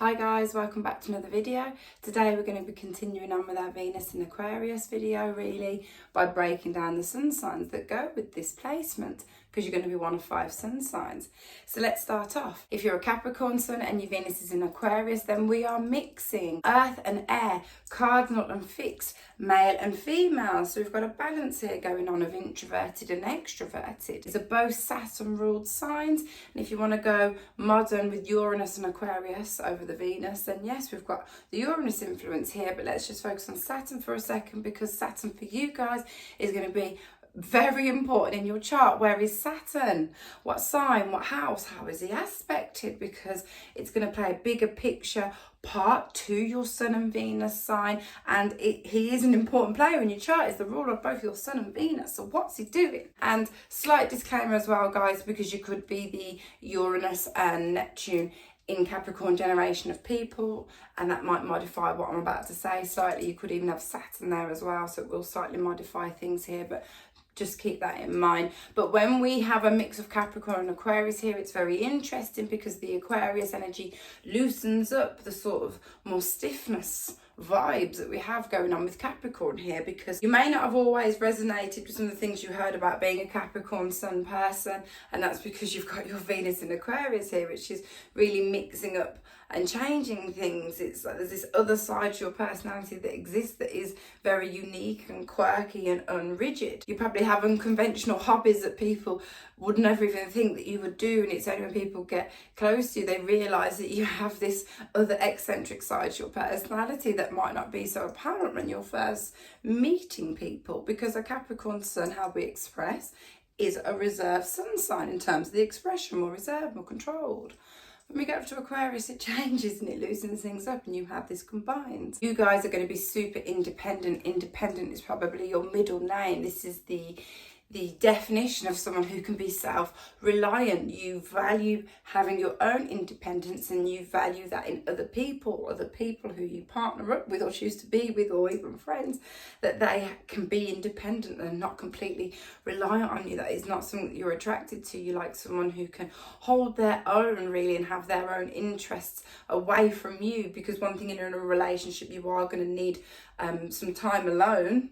Hi guys, welcome back to another video. Today we're going to be continuing on with our Venus in Aquarius video really by breaking down the sun signs that go with this placement, because you're going to be one of 5 sun signs. So let's start off. If you're a Capricorn sun and your Venus is in Aquarius, then we are mixing earth and air, cardinal and fixed, male and female. So we've got a balance here going on of introverted and extroverted. These are both Saturn ruled signs, and if you want to go modern with Uranus and Aquarius over the Venus, then yes, we've got the Uranus influence here, but let's just focus on Saturn for a second, because Saturn for you guys is going to be very important in your chart. Where is Saturn? What sign? What house? How is he aspected? Because it's going to play a bigger picture part to your Sun and Venus sign, and he is an important player in your chart. Is the ruler of both your Sun and Venus. So what's he doing? And slight disclaimer as well, guys, because you could be the Uranus and Neptune in Capricorn generation of people, and that might modify what I'm about to say slightly. You could even have Saturn there as well, so it will slightly modify things here, but just keep that in mind. But when we have a mix of Capricorn and Aquarius here, it's very interesting because the Aquarius energy loosens up the sort of more stiffness vibes that we have going on with Capricorn here, because you may not have always resonated with some of the things you heard about being a Capricorn sun person, and that's because you've got your Venus in Aquarius here, which is really mixing up and changing things. It's like there's this other side to your personality that exists that is very unique and quirky and unrigid. You probably have unconventional hobbies that people would never even think that you would do, and it's only when people get close to you they realise that you have this other eccentric side to your personality that might not be so apparent when you're first meeting people, because a Capricorn sun, how we express, is a reserved sun sign in terms of the expression, more reserved, more controlled. When we get up to Aquarius, it changes and it loosens things up, and you have this combined. You guys are going to be super independent. Independent is probably your middle name. This is the definition of someone who can be self-reliant. You value having your own independence, and you value that in other people who you partner up with or choose to be with, or even friends, that they can be independent and not completely reliant on you. That is not something that you're attracted to. You like someone who can hold their own really and have their own interests away from you, because one thing in a relationship, you are going to need some time alone.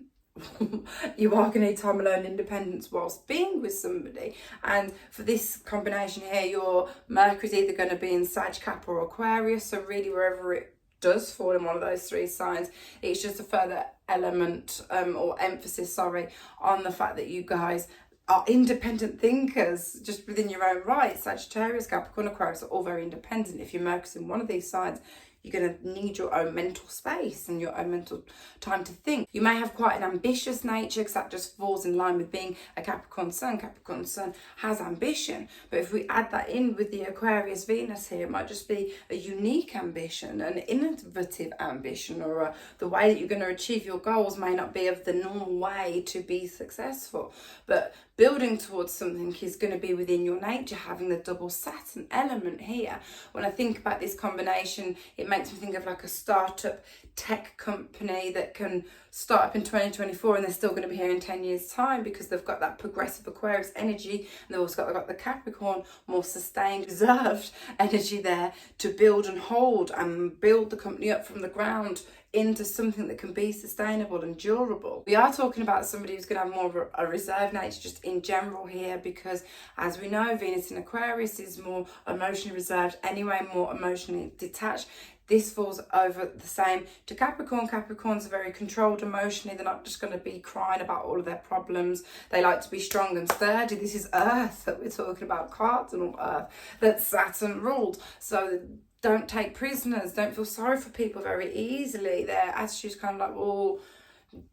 You are going to need time alone, independence, whilst being with somebody. And for this combination here, your Mercury's either going to be in Sag, Cap or Aquarius, so really wherever it does fall in one of those 3 signs, it's just a further element or emphasis on the fact that you guys are independent thinkers just within your own right. Sagittarius, Capricorn, Aquarius are all very independent. If your Mercury's in one of these signs, you're going to need your own mental space and your own mental time to think. You may have quite an ambitious nature, because that just falls in line with being a Capricorn sun. Capricorn sun has ambition, but if we add that in with the Aquarius Venus here, it might just be a unique ambition, an innovative ambition, or the way that you're going to achieve your goals may not be of the normal way to be successful. But building towards something is going to be within your nature, having the double Saturn element here. When I think about this combination, it makes me think of like a startup tech company that can start up in 2024 and they're still going to be here in 10 years time, because they've got that progressive Aquarius energy, and they've also got the Capricorn more sustained, reserved energy there to build and hold and build the company up from the ground into something that can be sustainable and durable. We are talking about somebody who's going to have more of a reserved nature just in general here, because as we know, Venus in Aquarius is more emotionally reserved anyway, more emotionally detached. This falls over the same to Capricorn. Capricorns are very controlled emotionally. They're not just going to be crying about all of their problems. They like to be strong and sturdy. This is Earth that we're talking about, cardinal Earth, that Saturn ruled. So don't take prisoners, don't feel sorry for people very easily. Their attitude's kind of like, well,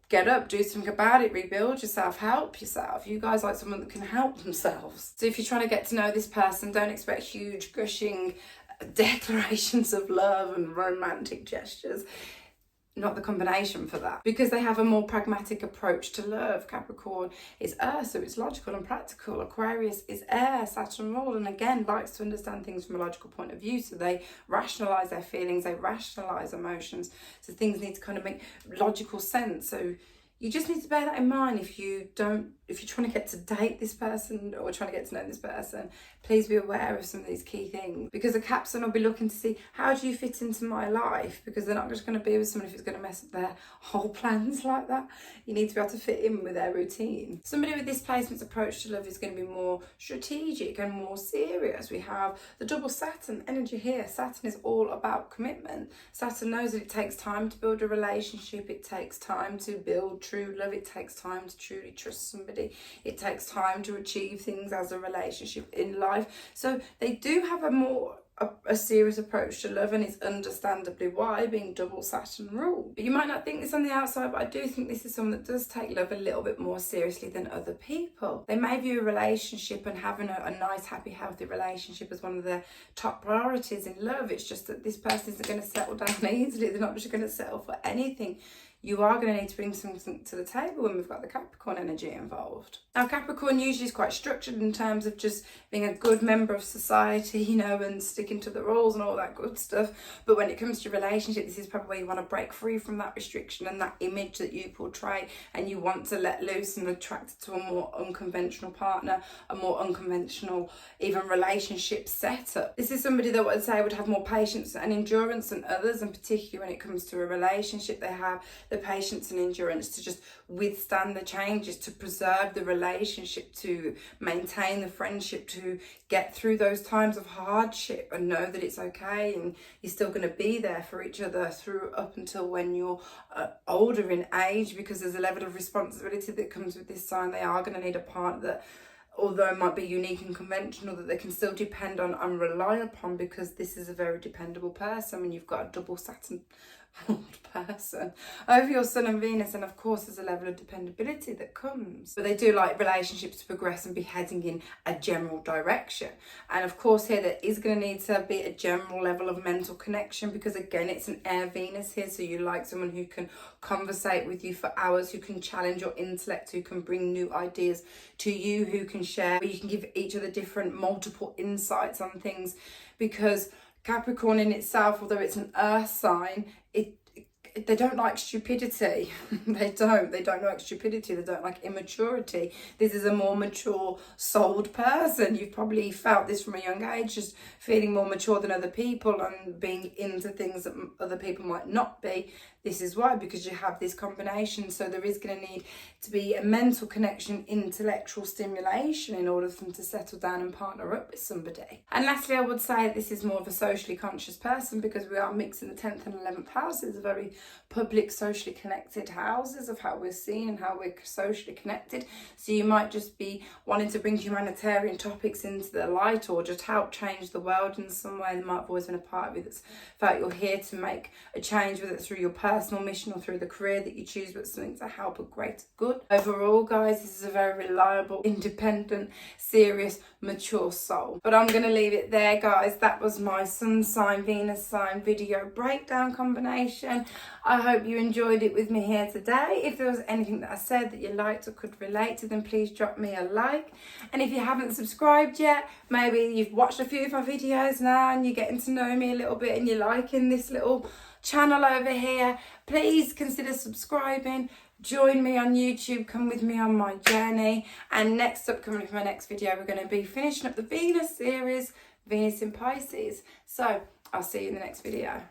get up, do something about it, rebuild yourself, help yourself. You guys like someone that can help themselves. So if you're trying to get to know this person, don't expect huge gushing declarations of love and romantic gestures. Not the combination for that, because they have a more pragmatic approach to love. Capricorn is earth, so it's logical and practical. Aquarius is air, Saturn ruled, and again likes to understand things from a logical point of view, so they rationalize their feelings, they rationalize emotions, so things need to kind of make logical sense. So you just need to bear that in mind if if you're trying to get to date this person or trying to get to know this person, please be aware of some of these key things, because the Cap Sun will be looking to see, how do you fit into my life? Because they're not just going to be with someone if it's going to mess up their whole plans like that. You need to be able to fit in with their routine. Somebody with this placement's approach to love is going to be more strategic and more serious. We have the double Saturn energy here. Saturn is all about commitment. Saturn knows that it takes time to build a relationship. It takes time to build true love. It takes time to truly trust somebody. It takes time to achieve things as a relationship in life. So they do have a serious approach to love, and it's understandably why, being double Saturn rule. But you might not think this on the outside, but I do think this is someone that does take love a little bit more seriously than other people. They may view a relationship and having a nice, happy, healthy relationship as one of their top priorities in love. It's just that this person isn't going to settle down easily. They're not just going to settle for anything. You are going to need to bring something to the table when we've got the Capricorn energy involved. Now, Capricorn usually is quite structured in terms of just being a good member of society, you know, and sticking to the rules and all that good stuff. But when it comes to relationship, this is probably where you want to break free from that restriction and that image that you portray, and you want to let loose and attract to a more unconventional partner, a more unconventional even relationship setup. This is somebody that I would say would have more patience and endurance than others, and particularly when it comes to a relationship, they have the patience and endurance to just withstand the changes, to preserve the relationship, to maintain the friendship, to get through those times of hardship and know that it's okay and you're still going to be there for each other through up until when you're older in age, because there's a level of responsibility that comes with this sign. They are going to need a partner that, although it might be unique and conventional, that they can still depend on and rely upon, because this is a very dependable person when you've got a double Saturn person over your Sun and Venus. And of course there's a level of dependability that comes, but they do like relationships to progress and be heading in a general direction. And of course here there is going to need to be a general level of mental connection, because again it's an air Venus here, so you like someone who can conversate with you for hours, who can challenge your intellect, who can bring new ideas to you, who can share, where you can give each other different multiple insights on things. Because Capricorn in itself, although it's an earth sign, they don't like stupidity. They don't like stupidity. They don't like immaturity. This is a more mature souled person. You've probably felt this from a young age, just feeling more mature than other people and being into things that other people might not be. This is why, because you have this combination. So there is going to need to be a mental connection, intellectual stimulation in order for them to settle down and partner up with somebody. And lastly, I would say this is more of a socially conscious person, because we are mixing the 10th and 11th houses, a very public, socially connected houses of how we're seen and how we're socially connected. So you might just be wanting to bring humanitarian topics into the light, or just help change the world in some way. There might have always been a part of you that's felt you're here to make a change, whether it's through your personal mission or through the career that you choose, but something to help a greater good. Overall, guys, this is a very reliable, independent, serious, mature soul. But I'm going to leave it there, guys. That was my Sun sign, Venus sign video breakdown combination. I hope you enjoyed it with me here today. If there was anything that I said that you liked or could relate to, then please drop me a like. And if you haven't subscribed yet, maybe you've watched a few of my videos now and you're getting to know me a little bit and you're liking this little channel over here, please consider subscribing. Join me on YouTube, come with me on my journey. And next up, coming up in my next video, we're going to be finishing up the Venus series, Venus in Pisces. So I'll see you in the next video.